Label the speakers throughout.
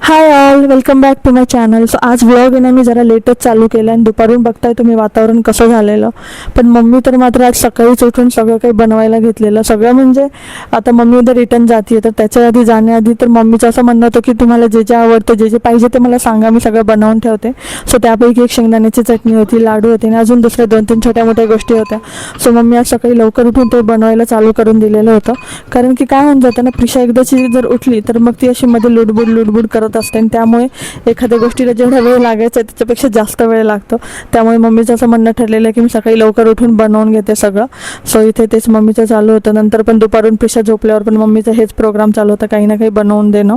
Speaker 1: High all, welcome back to my channel. So आज vlog आहे ना मी जरा लेटच चालू केला आणि दुपारून बघताय तुम्ही वातावरण कसं झालेलं. पण मम्मी तर मात्र आज सकाळीच उठून सगळं काही बनवायला घेतलेलं. सगळं म्हणजे आता मम्मी उद्या रिटर्न जाते तर त्याच्या आधी जाण्याआधी तर मम्मीचं असं म्हणणं होतं की तुम्हाला जे जे आवडतं जे जे पाहिजे ते मला सांगा, मी सगळं बनवून ठेवते. सो त्यापैकी एक शेंगदाण्याची चटणी होती, लाडू होते आणि अजून दुसऱ्या 2-3 छोट्या मोठ्या गोष्टी होत्या. सो मम्मी आज सकाळी लवकर उठून ते बनवायला चालू करून दिलेलं होतं. कारण की काय होऊन जातं ना, प्रिशा एकदाची जर उठली तर मग ती अशी मध्ये लुडबुड करत असते आणि त्यामुळे एखाद्या गोष्टीला जेवढा वेळ लागायचा त्याच्यापेक्षा जास्त वेळ लागतो. त्यामुळे मम्मीचं असं म्हणणं ठरलेलं आहे की मी सकाळी लवकर उठून बनवून घेते सगळं. सो इथे तेच मम्मीचं चालू होतं. नंतर पण दुपारून प्रिशा झोपल्यावर पण मम्मीचं हेच प्रोग्राम चालू होता, काही ना काही बनवून देणं.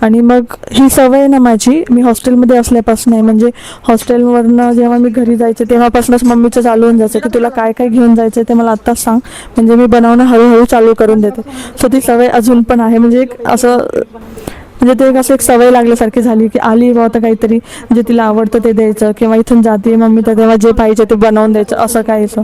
Speaker 1: आणि मग ही सवय ना माझी, मी हॉस्टेलमध्ये असल्यापासून आहे. म्हणजे हॉस्टेलवरनं जेव्हा मी घरी जायचे तेव्हापासूनच मम्मीचं चालू होऊन जायचं की तुला काय काय घेऊन जायचं ते मला आत्ताच सांग, म्हणजे मी बनवणं हळूहळू चालू करून देते. सो ती सवय अजून पण आहे. म्हणजे एक असं म्हणजे ते एक असं एक सवय लागल्यासारखी झाली की आली बा आता काहीतरी जे तिला आवडतं ते द्यायचं, किंवा इथून जाते मम्मी तर तेव्हा जे पाहिजे ते बनवून द्यायचं, असं काहीचं.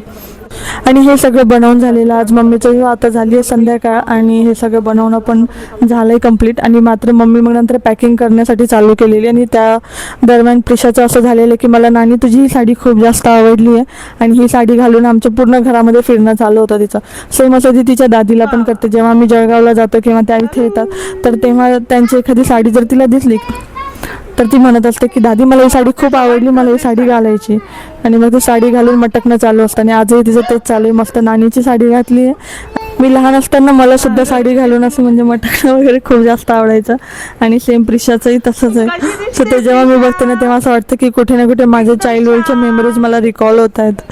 Speaker 1: आणि हे सगळं बनवून झालेलं आज मम्मीचं आता झाली आहे संध्याकाळ आणि हे सगळं बनवणं पण झालं आहे कंप्लीट. आणि मात्र मम्मी मग नंतर पॅकिंग करण्यासाठी चालू केलेली. आणि त्या दरम्यान प्रिशाचं असं झालेलं की मला नानी तुझी ही साडी खूप जास्त आवडली आहे आणि ही साडी घालून आमच्या पूर्ण घरामध्ये फिरणं चालू होतं तिचं. सेम असं ती तिच्या दादीला पण करते. जेव्हा आम्ही जळगावला जातो किंवा त्या इथे येतात तर तेव्हा त्यांची एखादी साडी जर तिला दिसली तर ती म्हणत असते की दादी मला ही साडी खूप आवडली, मला ही साडी घालायची. आणि मग ती साडी घालून मटकणं चालू असतं. आणि आजही तिचं तेच चालू आहे, मस्त नानीची साडी घातली आहे. मी लहान असताना मला सुद्धा साडी घालून असं म्हणजे मटकणं वगैरे खूप जास्त आवडायचं. आणि सेम प्रिशाचंही तसंच आहे. सो ते जेव्हा मी बघते ना तेव्हा असं वाटतं की कुठे ना कुठे माझ्या चाइल्डहुडच्या मेमरीज मला रिकॉल होत आहेत.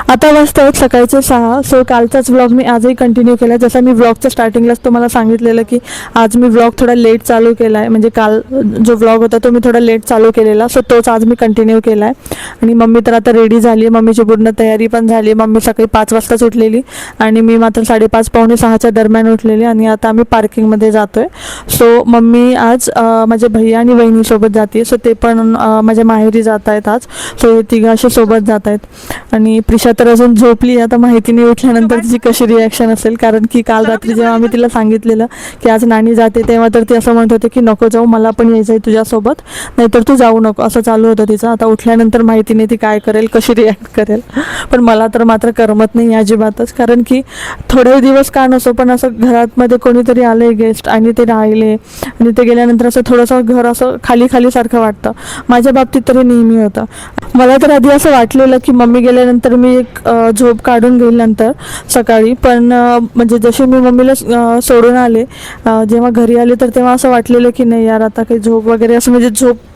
Speaker 1: आता वाजता आहेत सकाळचे 6. सो कालचाच व्लॉग मी आजही कंटिन्यू केला. जसं मी व्लॉगच्या स्टार्टिंगलाच तुम्हाला सांगितलेलं की आज मी व्लॉग थोडा लेट चालू केला आहे. म्हणजे काल जो व्लॉग होता तो मी थोडा लेट चालू केलेला. सो तोच आज मी कंटिन्यू केला आहे. आणि मम्मी तर आता रेडी झाली आहे, मम्मीची पूर्ण तयारी पण झाली आहे. मम्मी सकाळी 5 वाजताच उठलेली आणि मी मात्र 5:30 पावणे 6च्या दरम्यान उठलेली. आणि आता आम्ही पार्किंगमध्ये जातो आहे. सो मम्मी आज माझ्या भैया आणि वहिनीसोबत जाते. सो ते पण माझ्या माहेरी जात आहेत आज. सो हे तिघं असे सोबत जात आहेत. आणि प्रिशा तर अजून झोपली. आता माहिती नाही उठल्यानंतर तिची कशी रिॲक्शन असेल, कारण की काल रात्री जेव्हा आम्ही तिला सांगितलेलं की आज नानी जाते तेव्हा तर ती असं म्हणत होते की नको जाऊ, मला पण यायचं आहे तुझ्यासोबत, नाहीतर तू जाऊ नको, असं चालू होतं तिचं. आता उठल्यानंतर माहिती नाही ती काय करेल, कशी रिॲक्ट करेल. पण मला तर मात्र करमत नाही अजिबातच, कारण की थोडे दिवस का नसो पण असं घरामध्ये कोणीतरी आले गेस्ट आणि ते राहिले आणि ते गेल्यानंतर असं थोडंसं घर असं खाली खालीसारखं वाटतं. माझ्या बाबतीत तरी नेहमी होतं. मला तर आधी असं वाटलेलं की मम्मी गेल्यानंतर मी एक झोप काढून घेईल नंतर सकाळी. पण म्हणजे जशी मी मम्मीला सोडून आले, जेव्हा घरी आले तर तेव्हा असं वाटलेलं की नाही यार आता काही झोप वगैरे असं म्हणजे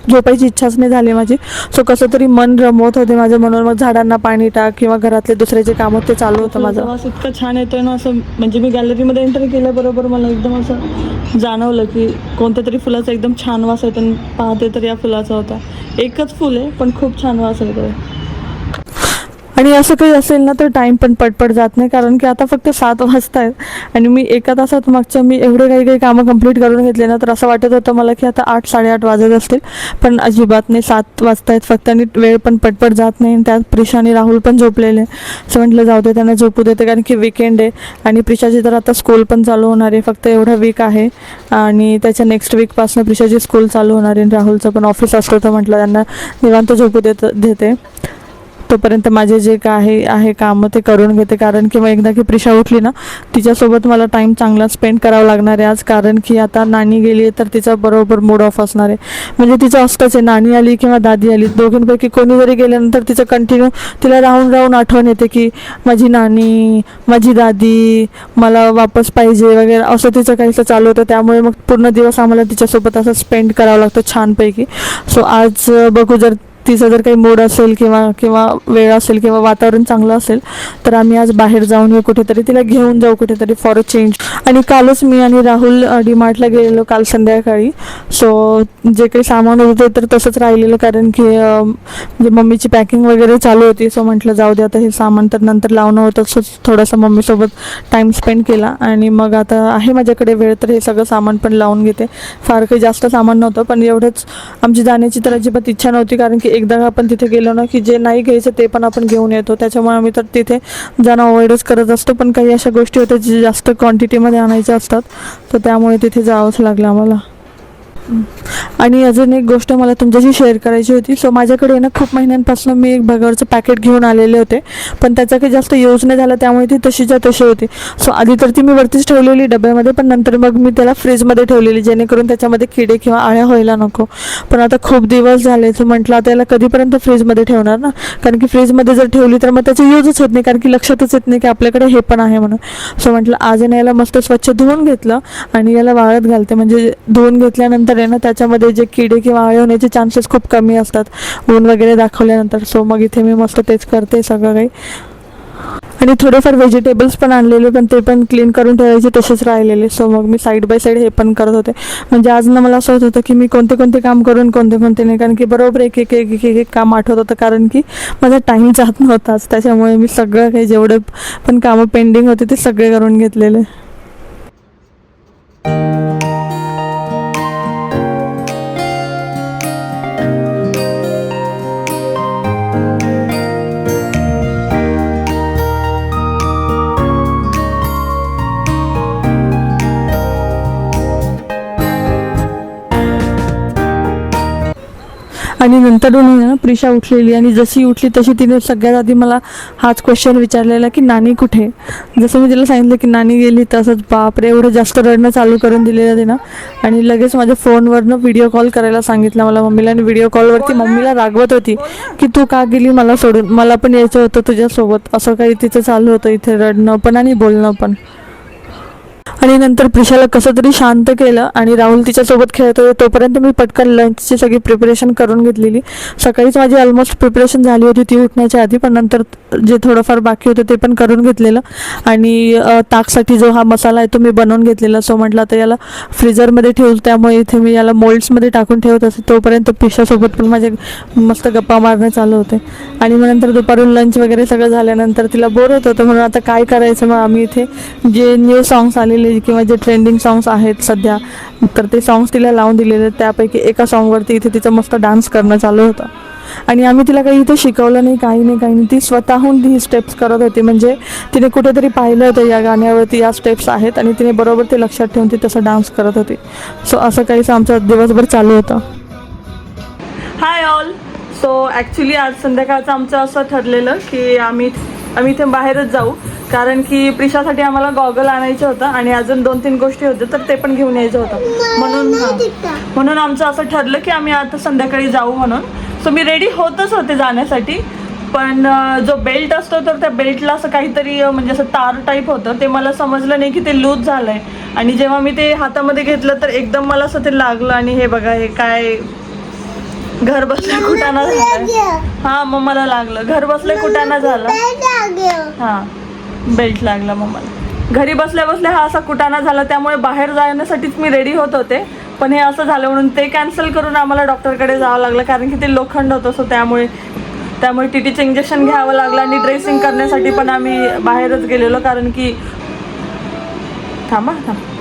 Speaker 1: झोपायची इच्छाच नाही झाली माझी. सो कसं तरी मन रमवत होते माझं म्हणून मग झाडांना पाणी टाक किंवा घरातले दुसरे जे काम ते चालू होतं माझं. वास इतकं छान येतोय ना, असं म्हणजे मी गॅलरीमध्ये एंटर केल्याबरोबर मला एकदम असं जाणवलं की कोणत्या तरी फुलाचा एकदम छान वास येतो. आणि पाहते तर या फुलाचा होता. एकच फुल आहे पण खूप छान वास येतोय. आणि असं काही असेल ना तर टाईम पण पटपट जात नाही, कारण की आता फक्त 7 वाजता आहेत आणि मी एका तासात मागच्या मी एवढे काही कामं कंप्लीट करून घेतले ना तर असं वाटत होतं मला की आता 8-8:30 वाजत असतील. पण अजिबात नाही, 7 वाजता आहेत फक्त. आणि वेळ पण पटपट जात नाही. त्यात प्रिशा आणि राहुल पण झोपलेले. असं म्हटलं जाऊ दे त्यांना झोपू देते, कारण की वीकेंड आहे. आणि प्रिशाची तर आता स्कूल पण चालू होणार आहे, फक्त एवढा वीक आहे. आणि त्याच्या नेक्स्ट वीकपासून प्रिशाची स्कूल चालू होणार आहे. राहुलचं पण ऑफिस असतं तर म्हटलं त्यांना निवांत झोपू देते. तोपर्यंत माझे जे काय आहे कामं ते करून घेते, कारण की मग एकदा की प्रिशा उठली ना तिच्यासोबत मला टाईम चांगला स्पेंड करावा लागणार आहे आज. कारण की आता नानी गेली आहे तर तिचा बरोबर मूड ऑफ असणार आहे. म्हणजे तिचं असतंच आहे, नानी आली किंवा दादी आली दोघींपैकी कोणी जरी गेल्यानंतर तिचं कंटिन्यू तिला राहून आठवण येते की माझी नानी, माझी दादी, मला वापस पाहिजे वगैरे असं तिचं काहीसं चालू होतं. त्यामुळे मग पूर्ण दिवस आम्हाला तिच्यासोबत असं स्पेंड करावं लागतं छानपैकी. सो आज बघू, जर तिचा जर काही मूड असेल किंवा किंवा वेळ असेल किंवा वातावरण चांगलं असेल तर आम्ही आज बाहेर जाऊन येऊ कुठेतरी, तिला घेऊन जाऊ कुठेतरी फॉर अ चेंज. आणि कालच मी आणि राहुल डीमार्टला गेलेलो काल संध्याकाळी. सो जे काही सामान होतं तर तसंच राहिलेलं, कारण की म्हणजे मम्मीची पॅकिंग वगैरे चालू होती. सो म्हटलं जाऊ दे आता हे सामान तर नंतर लावणं होतं. सो थोडासा मम्मीसोबत टाईम स्पेंड केला आणि मग आता आहे माझ्याकडे वेळ तर हे सगळं सामान पण लावून घेते. फार काही जास्त सामान नव्हतं, पण एवढंच आमची जाण्याची तर अजिबात इच्छा नव्हती, कारण की एकदा आपण तिथे गेलो ना की जे नाही घ्यायचं ते पण आपण घेऊन येतो. त्याच्यामुळे आम्ही तर तिथे जाणं अवॉइडच करत असतो. पण काही अशा गोष्टी होत्या जे जास्त क्वांटिटीमध्ये आणायच्या असतात, तर त्यामुळे तिथे जावंच लागलं आम्हाला. आणि अजून एक गोष्ट मला तुमच्याशी शेअर करायची होती. सो माझ्याकडे ना खूप महिन्यांपासून मी एक भगरचं पॅकेट घेऊन आलेले होते, पण त्याचा काही जास्त यूज नाही झाला, त्यामुळे ती तशीच्या तशी होती. सो आधी तर ती मी वरतीच ठेवलेली डब्यामध्ये, पण नंतर मग मी त्याला फ्रीजमध्ये ठेवलेली, जेणेकरून त्याच्यामध्ये किडे किंवा आळ्या व्हायला नको. पण आता खूप दिवस झाले, सो म्हटलं आता याला कधीपर्यंत फ्रीजमध्ये ठेवणार ना, कारण की फ्रीजमध्ये जर ठेवली तर मग त्याचा यूजच होत नाही, कारण की लक्षातच येत नाही की आपल्याकडे हे पण आहे म्हणून. सो म्हटलं आज याला मस्त स्वच्छ धुवून घेतलं आणि याला वाळत घालते, म्हणजे धुवून घेतल्यानंतर आहे ना त्याच्यामध्ये जे किडे किंवा आळे होण्याचे चान्सेस खूप कमी असतात ऊन वगैरे दाखवल्यानंतर. सो मग इथे मी मस्त तेच करते सगळं काही. आणि थोडेफार व्हेजिटेबल्स पण आणलेले, पण ते पण क्लीन करून ठेवायचे तसेच राहिलेले. सो मग मी साईड बाय साईड हे पण करत होते. म्हणजे आज ना मला असं होत होतं की मी कोणते कोणते काम करून कोणते कोणते नाही, कारण की बरोबर एक एक एक एक एक काम आठवत होतं, कारण की माझा टाईम जात नव्हताच. त्याच्यामुळे मी सगळं काही जेवढे पण कामं पेंडिंग होते ते सगळे करून घेतलेले. आणि नंतरून ना प्रिशा उठलेली, आणि जशी उठली तशी तिने सगळ्यात आधी मला हाच क्वेश्चन विचारलेला की नानी कुठे. जसं मी तिला सांगितलं की नानी गेली, तसंच बापरे एवढं जास्त रडणं चालू करून दिलेलं तिनं. आणि लगेच माझ्या फोनवरनं व्हिडिओ कॉल करायला सांगितलं मला मम्मीला, आणि व्हिडिओ कॉलवरती मम्मीला रागवत होती की तू का गेली मला सोडून, मला पण यायचं होतं तुझ्यासोबत. असं काही तिचं चालू होतं इथे, रडणं पण आणि बोलणं पण. आणि नंतर प्रिशाला कसं तरी शांत केलं आणि राहुल तिच्यासोबत खेळत होते, तोपर्यंत मी पटकन लंचची सगळी प्रिपरेशन करून घेतलेली. सकाळीच माझी ऑलमोस्ट प्रिपरेशन झाली होती ती उठण्याच्या आधी, पण नंतर जे थोडंफार बाकी होतं ते पण करून घेतलेलं. आणि ताकसाठी जो हा मसाला आहे तो मी बनवून घेतलेला. सो म्हटलं आता याला फ्रीजरमध्ये ठेवू, त्यामुळे इथे मी याला मोल्ड्समध्ये टाकून ठेवत असते. तोपर्यंत प्रिशासोबत पण माझे मस्त गप्पा मारणे चालू होते. आणि मग नंतर दुपारून लंच वगैरे सगळं झाल्यानंतर तिला बोर होत होतं, म्हणून आता काय करायचं, मग आम्ही इथे जे न्यू सॉंग्स आलेले किंवा जे ट्रेंडिंग सॉंग्स आहेत सध्या, तर ते सॉंग्स तिला लावून दिलेले. त्यापैकी एका सॉंगवरती इथे तिचं मस्त डान्स करणं चालू होतं. आणि आम्ही तिला काही इथे शिकवलं नाही, काही नाही. ती स्वतःहून ही स्टेप्स करत होती, म्हणजे तिने कुठेतरी पाहिलं होतं या गाण्यावरती या स्टेप्स आहेत आणि तिने बरोबर ते लक्षात ठेवून ती तसं डान्स करत होती. सो असं काहीच आमचं दिवसभर चालू होतं. Hi all. सो ॲक्च्युली आज संध्याकाळचं आमचं असं ठरलेलं की आम्ही इथे बाहेरच जाऊ, कारण की प्रिशासाठी आम्हाला गॉगल आणायचं होतं आणि अजून 2-3 गोष्टी होत्या, तर ते पण घेऊन यायचं होतं. म्हणून आमचं असं ठरलं की आम्ही आता संध्याकाळी जाऊ म्हणून. सो मी रेडी होतच होते जाण्यासाठी, पण जो बेल्ट असतो तर त्या बेल्टला असं काहीतरी म्हणजे असं तार टाईप होतं, ते मला समजलं नाही की ते लूज झालं आहे. आणि जेव्हा मी ते हातामध्ये घेतलं तर एकदम मला असं ते लागलं. आणि हे बघा, हे काय घर बसल्या कुटाणा झालं. हां मग मला लागलं, घर बसल्या कुटाणा झाला. हां बेल्ट लागला मग मला. घरी बसल्या बसल्या हा असा कुटाणा झाला, त्यामुळे बाहेर जाण्यासाठीच मी रेडी होत होते, पण हे असं झालं म्हणून ते कॅन्सल करून आम्हाला डॉक्टरकडे जावं लागलं, कारण की ते लोखंड होतं. सो त्यामुळे TTचं इंजेक्शन घ्यावं लागलं. आणि ड्रेसिंग करण्यासाठी पण आम्ही बाहेरच गेलेलो, कारण की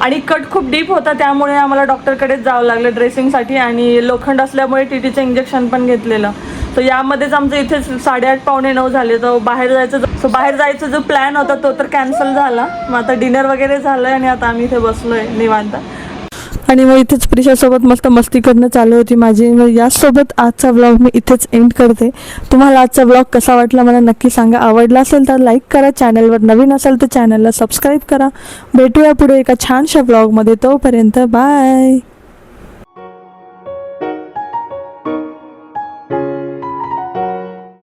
Speaker 1: आणि कट खूप डीप होता, त्यामुळे आम्हाला डॉक्टरकडेच जावं लागलं ड्रेसिंगसाठी. आणि लोखंड असल्यामुळे TTचं इंजेक्शन पण घेतलेलं. सो यामध्येच आमचं इथे 8:30 पावणे 9 झाले. तर बाहेर जायचा जो प्लॅन होता तो तर कॅन्सल झाला. मग आता डिनर वगैरे झालं आणि आता आम्ही इथे बसलोय निवांत. आणि मग इथेच प्रिशासोबत मस्त मस्ती करणं चालू होती माझी. मग यासोबत आजचा व्लॉग मी इथेच एंड करते. तुम्हाला आजचा व्लॉग कसा वाटला मला नक्की सांगा. आवडला असेल तर लाईक करा, चॅनलवर नवीन असेल तर चॅनलला सबस्क्राईब करा. भेटूया पुढे एका छानशा व्लॉगमध्ये. तोपर्यंत बाय.